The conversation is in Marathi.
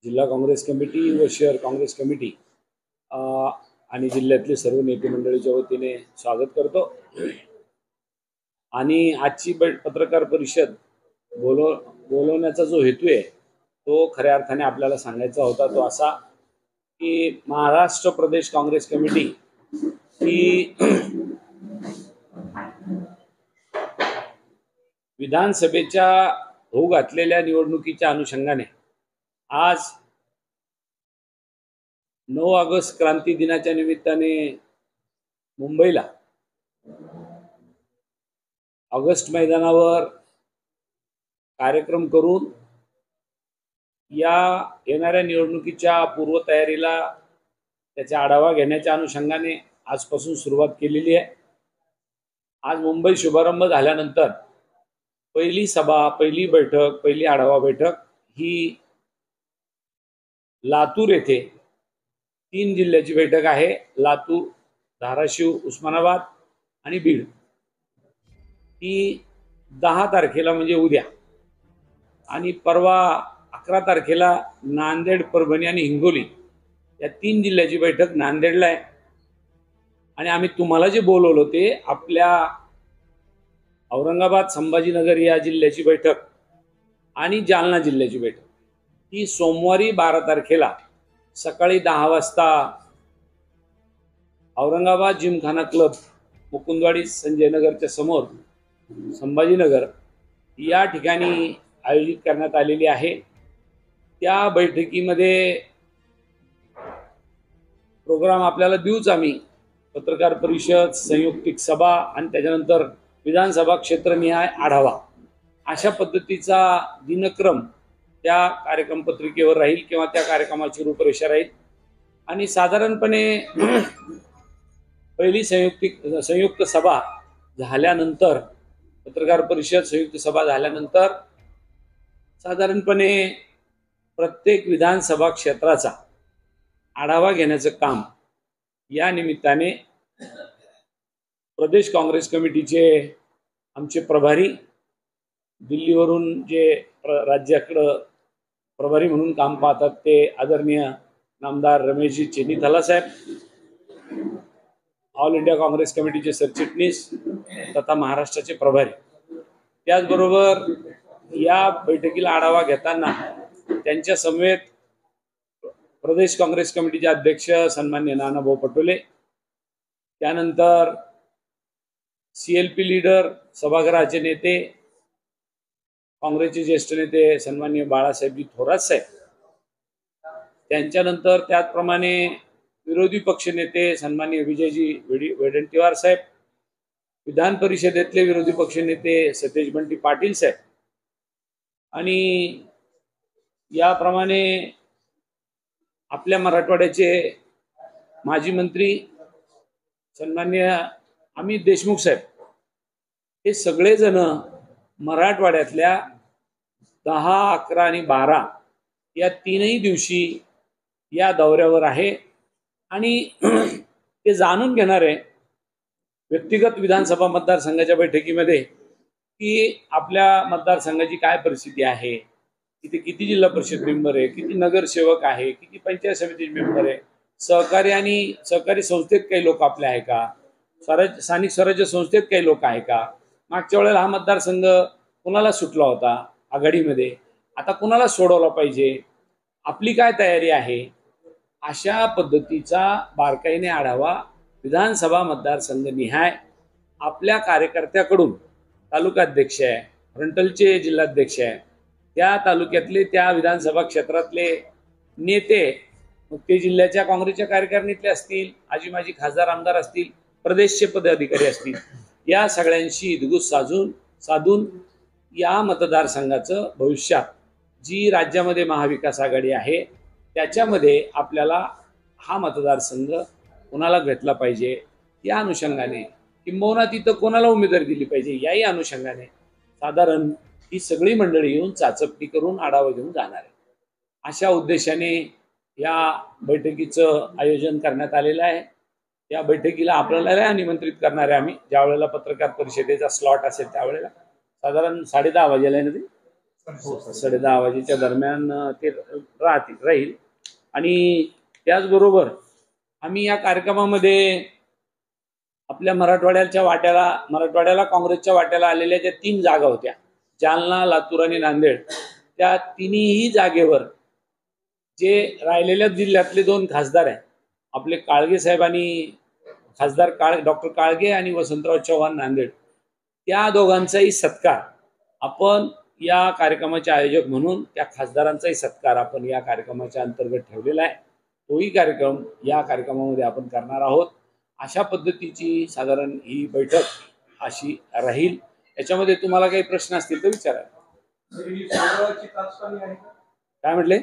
जिल्हा काँग्रेस कमिटी व शहर काँग्रेस कमिटी आणि जिल्ह्यातले सर्व नेते मंडळीच्या वतीने स्वागत करतो। आणि आजची पत्रकार परिषद बोलवण्याचा जो हेतू आहे तो खऱ्या अर्थाने आपल्याला सांगायचा होता तो असा की महाराष्ट्र प्रदेश काँग्रेस कमिटी ही विधानसभेच्या होऊ घातलेल्या निवडणुकीच्या अनुषंगाने आज 9 ऑगस्ट क्रांती दिनाच्या निमित्ताने मुंबईला ऑगस्ट मैदानावर कार्यक्रम करून या येणाऱ्या निवडणुकीच्या पूर्वतयारीला त्याचा आढावा घेण्याच्या अनुषंगाने आजपासून सुरुवात केलेली आहे। आज मुंबई शुभारंभ झाल्यानंतर पहिली सभा, पहिली बैठक, पहिली आढावा बैठक ही लातूर येथे 3 जिल्ह्याची बैठक आहे। लातूर, धाराशिव, उस्मानाबाद आणि बीड। ती 10 तारखेला म्हणजे उद्या आणि परवा 11 तारखेला नांदेड, परभणी आणि हिंगोली या 3 जिल्ह्याची बैठक नांदेडला आहे। आणि आम्ही तुम्हाला जे बोलवलं ते आपल्या औरंगाबाद, संभाजीनगर या जिल्ह्याची बैठक आणि जालना जिल्ह्याची बैठक ही सोमवारी 12 तारखेला सकाळी 10 वाजता औरंगाबाद जिमखाना क्लब, मुकुंदवाडी, संजय नगरच्या समोर संभाजीनगर या ठिकाणी आयोजित करण्यात आलेली आहे। त्या बैठकीमध्ये प्रोग्राम आपल्याला देऊच आम्ही, पत्रकार परिषद, संयुक्तिक सभा आणि त्याच्यानंतर विधानसभा क्षेत्रनिहाय आढावा अशा पद्धतीचा दिनक्रम त्या कार्यक्रम पत्रिकेवर राहील किंवा त्या कार्यक्रमाची रूपरेषा राहील। आणि साधारणपणे पहिली संयुक्त सभा झाल्यानंतर, पत्रकार परिषद संयुक्त सभा झाल्यानंतर साधारणपणे प्रत्येक विधानसभा क्षेत्राचा आढावा घेण्याचं काम या निमित्ताने प्रदेश काँग्रेस कमिटीचे आमचे प्रभारी, दिल्लीवरून जे राज्याकडे प्रभारी म्हणून काम पाहतात ते आदरणीय नामदार रमेशजी चेन्नीथाला साहेब, ऑल इंडिया काँग्रेस कमिटीचे सरचिटणीस तथा महाराष्ट्राचे प्रभारी, त्याचबरोबर या बैठकीला आढावा घेताना त्यांच्या समवेत प्रदेश काँग्रेस कमिटीचे अध्यक्ष सन्माननीय नानाभाऊ पटोले, त्यानंतर CLP लीडर, सभागृहाचे नेते, काँग्रेसचे ज्येष्ठ नेते सन्माननीय बाळासाहेबजी थोरात साहेब, त्यांच्यानंतर त्याचप्रमाणे विरोधी पक्ष नेते सन्माननीय विजयजी वडेट्टीवार साहेब, विधान परिषदेतले विरोधी पक्ष नेते सतेज बंटी पाटील साहेब आणि याप्रमाणे आपल्या मराठवाड्याचे माजी मंत्री सन्माननीय अमित देशमुख साहेब, हे सगळेजण मराठवाड्यातल्या 10, 11 आणि 12 या 3ही दिवशी या दौऱ्यावर आहे। आणि ते जाणून घेणार आहे व्यक्तिगत विधानसभा मतदारसंघाच्या बैठकीमध्ये की आपल्या मतदारसंघाची काय परिस्थिती आहे, तिथे किती जिल्हा परिषद मेंबर आहे, किती नगरसेवक आहे, किती पंचायत समिती मेंबर आहे, सहकारी आणि सहकारी संस्थेत काही लोक आपले आहे का, स्थानिक स्वराज्य संस्थेत काही लोक आहे का, मागच्या वेळेला हा मतदारसंघ कुणाला सुटला होता आघाडीमध्ये, आता कुणाला सोडवला पाहिजे, आपली काय तयारी आहे, अशा पद्धतीचा बारकाईने आढावा विधानसभा मतदारसंघ निहाय आपल्या कार्यकर्त्याकडून, तालुकाध्यक्ष आहे, फ्रंटलचे जिल्हाध्यक्ष आहे, त्या तालुक्यातले त्या विधानसभा क्षेत्रातले नेते, मग ते जिल्ह्याच्या काँग्रेसच्या कार्यकारिणीतले असतील, आजी माजी खासदार आमदार असतील, प्रदेशचे पदाधिकारी असतील, या सगळ्यांशी हितगुज साधून या मतदारसंघाचं भविष्यात जी राज्यामध्ये महाविकास आघाडी आहे त्याच्यामध्ये आपल्याला हा मतदारसंघ कोणाला घेतला पाहिजे या अनुषंगाने, किंबहुना तिथं कोणाला उमेदवारी दिली पाहिजे याही अनुषंगाने साधारण ही सगळी मंडळी येऊन चाचपणी करून आढावा घेऊन जाणार आहे। अशा उद्देशाने या बैठकीचं आयोजन करण्यात आलेलं आहे। या बैठकीला आपल्याला निमंत्रित करणार आहे आम्ही, ज्या वेळेला पत्रकार परिषदेचा स्लॉट असेल त्यावेळेला साधारण 10:30 वाजेला आहे ना ते 10:30 वाजेच्या दरम्यान ते राहील. आणि त्याचबरोबर आम्ही या कार्यक्रमामध्ये आपल्या मराठवाड्याला काँग्रेसच्या वाट्याला आलेल्या ज्या 3 जागा होत्या, जालना, लातूर आणि नांदेड, त्या तिन्ही जागेवर जे राहिलेल्या जिल्ह्यातले 2 खासदार आहेत, आपले काळगे साहेब आणि खासदार डॉक्टर काळगे आणि वसंतराव चव्हाण नांदेड, त्या दोघांचाही सत्कार आपण या कार्यक्रमाचे आयोजक म्हणून त्या खासदारांचाही सत्कार आपण या कार्यक्रमाच्या अंतर्गत ठेवलेला आहे. तोही कार्यक्रम या कार्यक्रमामध्ये आपण करणार आहोत. अशा पद्धतीची साधारण ही बैठक अशी राहील. याच्यामध्ये तुम्हाला काही प्रश्न असतील तर विचारा. काय म्हटले?